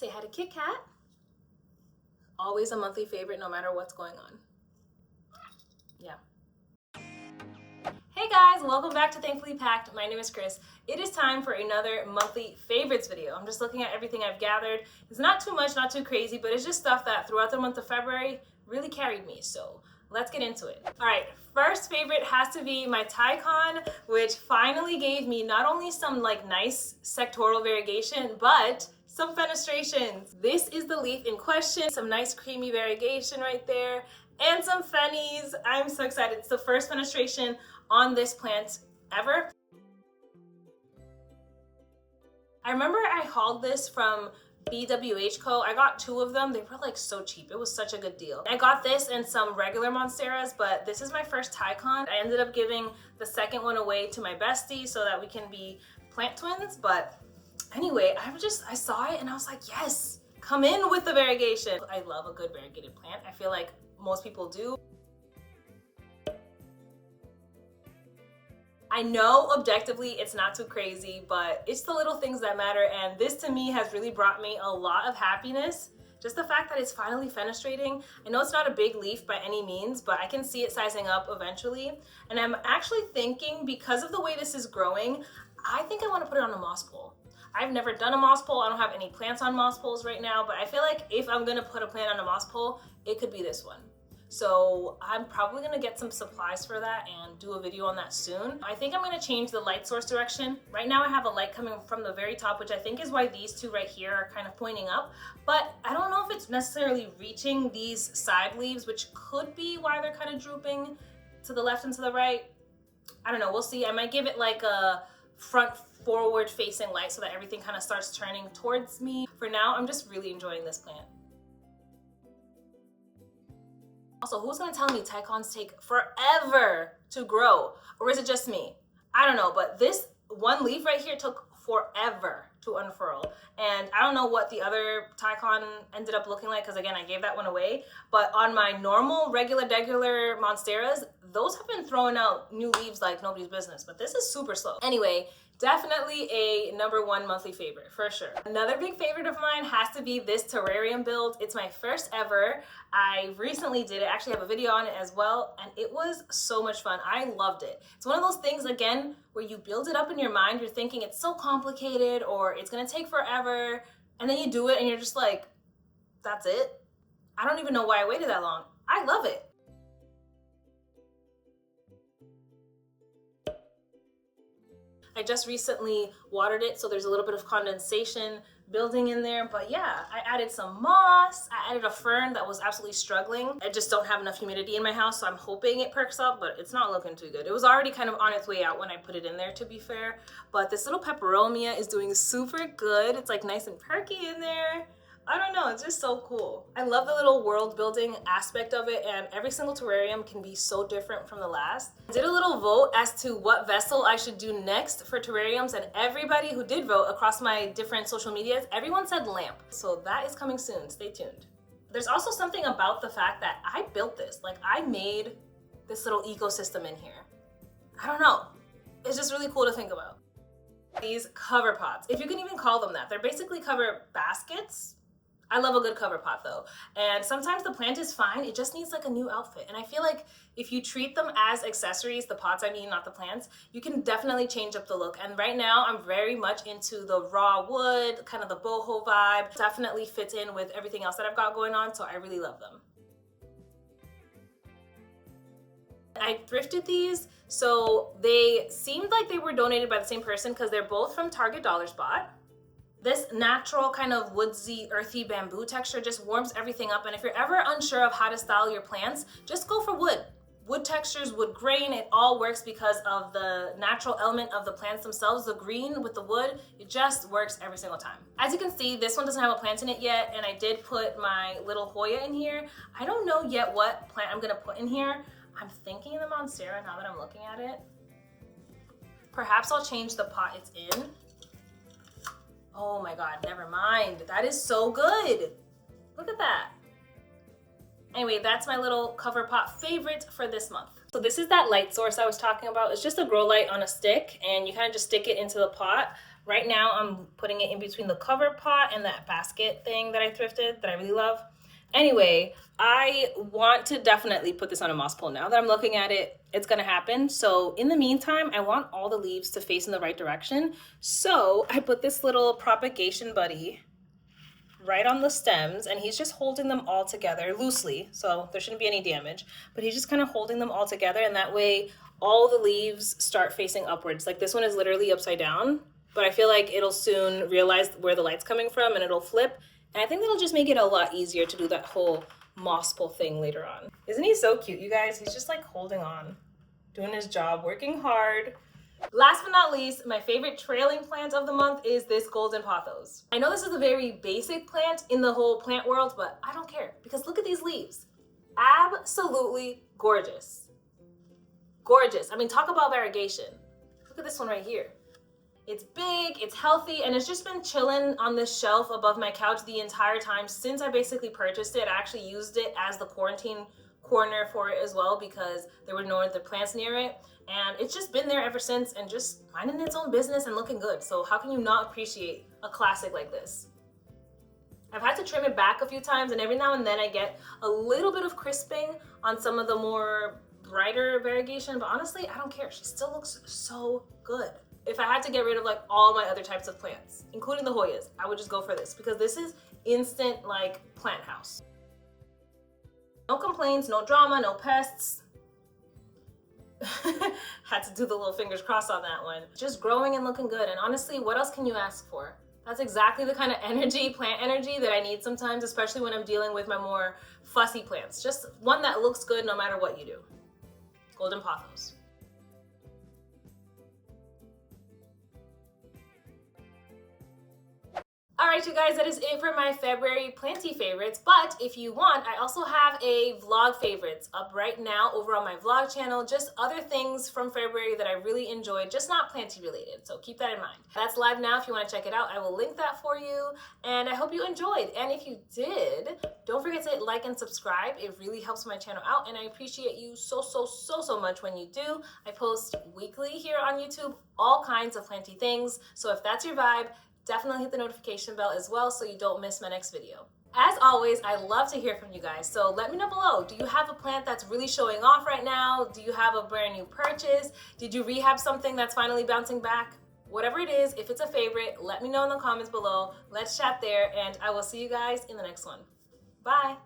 Say hi to Kit Kat. Always a monthly favorite no matter what's going on. Yeah. Hey guys, welcome back to Thankfully Packed. My name is Chris. It is time for another monthly favorites video. I'm just looking at everything I've gathered. It's not too much, not too crazy, but it's just stuff that throughout the month of February really carried me. So let's get into it. All right, first favorite has to be my Tycon, which finally gave me not only some nice sectoral variegation, but some fenestrations. This is the leaf in question, some nice creamy variegation right there, and some fennies. I'm so excited. It's the first fenestration on this plant ever. I remember I hauled this from BWH Co. I got 2 of them. They were so cheap. It was such a good deal. I got this and some regular Monsteras, but this is my first Tycon. I ended up giving the second one away to my bestie so that we can be plant twins. But anyway, I saw it and I was like, yes, come in with the variegation. I love a good variegated plant. I feel like most people do. I know objectively it's not too crazy, but it's the little things that matter, and this to me has really brought me a lot of happiness. Just the fact that it's finally fenestrating. I know it's not a big leaf by any means, but I can see it sizing up eventually. And I'm actually thinking, because of the way this is growing, I think I want to put it on a moss pole. I've never done a moss pole. I don't have any plants on moss poles right now, but I feel like if I'm gonna put a plant on a moss pole, it could be this one. So I'm probably gonna get some supplies for that and do a video on that soon. I think I'm gonna change the light source direction. Right now I have a light coming from the very top, which I think is why these 2 right here are kind of pointing up. But I don't know if it's necessarily reaching these side leaves, which could be why they're kind of drooping to the left and to the right. I don't know, we'll see. I might give it like a front forward facing light so that everything kind of starts turning towards me. For now, I'm just really enjoying this plant. Also, who's gonna tell me Tycons take forever to grow? Or is it just me? I don't know, but this one leaf right here took forever to unfurl. And I don't know what the other Tycon ended up looking like, because again, I gave that one away. But on my normal, regular Monsteras, those have been throwing out new leaves like nobody's business, but this is super slow. Anyway, definitely a #1 monthly favorite, for sure. Another big favorite of mine has to be this Terrarium Build. It's my first ever. I recently did it, actually have a video on it as well, and it was so much fun. I loved it. It's one of those things, again, where you build it up in your mind, you're thinking it's so complicated or it's gonna take forever, and then you do it and you're just like, that's it? I don't even know why I waited that long. I love it. I just recently watered it, so there's a little bit of condensation building in there. But yeah, I added some moss. I added a fern that was absolutely struggling. I just don't have enough humidity in my house, so I'm hoping it perks up, but it's not looking too good. It was already kind of on its way out when I put it in there, to be fair. But this little peperomia is doing super good. It's nice and perky in there. I don't know, it's just so cool. I love the little world building aspect of it, and every single terrarium can be so different from the last. I did a little vote as to what vessel I should do next for terrariums, and everybody who did vote across my different social medias, everyone said lamp. So that is coming soon, stay tuned. There's also something about the fact that I built this. I made this little ecosystem in here. I don't know, it's just really cool to think about. These cover pots, if you can even call them that, they're basically cover baskets. I love a good cover pot though. And sometimes the plant is fine, it just needs a new outfit. And I feel like if you treat them as accessories, the pots I mean, not the plants, you can definitely change up the look. And right now I'm very much into the raw wood, kind of the boho vibe. Definitely fits in with everything else that I've got going on, so I really love them. I thrifted these, so they seemed like they were donated by the same person because they're both from Target Dollar Spot. This natural kind of woodsy, earthy bamboo texture just warms everything up. And if you're ever unsure of how to style your plants, just go for wood. Wood textures, wood grain, it all works because of the natural element of the plants themselves. The green with the wood, it just works every single time. As you can see, this one doesn't have a plant in it yet, and I did put my little Hoya in here. I don't know yet what plant I'm gonna put in here. I'm thinking the Monstera now that I'm looking at it. Perhaps I'll change the pot it's in. Oh my God, never mind. That is so good. Look at that. Anyway, that's my little cover pot favorite for this month. So this is that light source I was talking about. It's just a grow light on a stick, and you kind of just stick it into the pot. Right now, I'm putting it in between the cover pot and that basket thing that I thrifted that I really love. Anyway, I want to definitely put this on a moss pole. Now that I'm looking at it, it's gonna happen. So in the meantime, I want all the leaves to face in the right direction. So I put this little propagation buddy right on the stems, and he's just holding them all together loosely, so there shouldn't be any damage, but he's just kind of holding them all together, and that way all the leaves start facing upwards. Like this one is literally upside down, but I feel like it'll soon realize where the light's coming from and it'll flip, and I think that'll just make it a lot easier to do that whole moss pole thing later on. Isn't he so cute, you guys? He's just like holding on, doing his job, working hard. Last but not least, my favorite trailing plant of the month is this golden pothos. I know this is a very basic plant in the whole plant world, but I don't care because look at these leaves. Absolutely gorgeous. Gorgeous. I mean, talk about variegation. Look at this one right here. It's big, it's healthy, and it's just been chilling on this shelf above my couch the entire time since I basically purchased it. I actually used it as the quarantine corner for it as well because there were no other plants near it. And it's just been there ever since and just minding its own business and looking good. So how can you not appreciate a classic like this? I've had to trim it back a few times, and every now and then I get a little bit of crisping on some of the more brighter variegation, but honestly, I don't care. She still looks so good. If I had to get rid of like all my other types of plants, including the Hoyas, I would just go for this because this is instant like plant house. No complaints, no drama, no pests. Had to do the little fingers crossed on that one. Just growing and looking good. And honestly, what else can you ask for? That's exactly the kind of energy, plant energy, that I need sometimes, especially when I'm dealing with my more fussy plants. Just one that looks good no matter what you do. Golden pothos. Alright you guys, that is it for my February planty favorites, but if you want, I also have a vlog favorites up right now over on my vlog channel, just other things from February that I really enjoyed, just not planty related, so keep that in mind. That's live now if you want to check it out. I will link that for you, and I hope you enjoyed, and if you did, don't forget to hit like and subscribe. It really helps my channel out, and I appreciate you so much when you do. I post weekly here on YouTube, all kinds of planty things, so if that's your vibe, definitely hit the notification bell as well so you don't miss my next video. As always, I love to hear from you guys, so let me know below. Do you have a plant that's really showing off right now? Do you have a brand new purchase? Did you rehab something that's finally bouncing back? Whatever it is, if it's a favorite, let me know in the comments below. Let's chat there, and I will see you guys in the next one. Bye!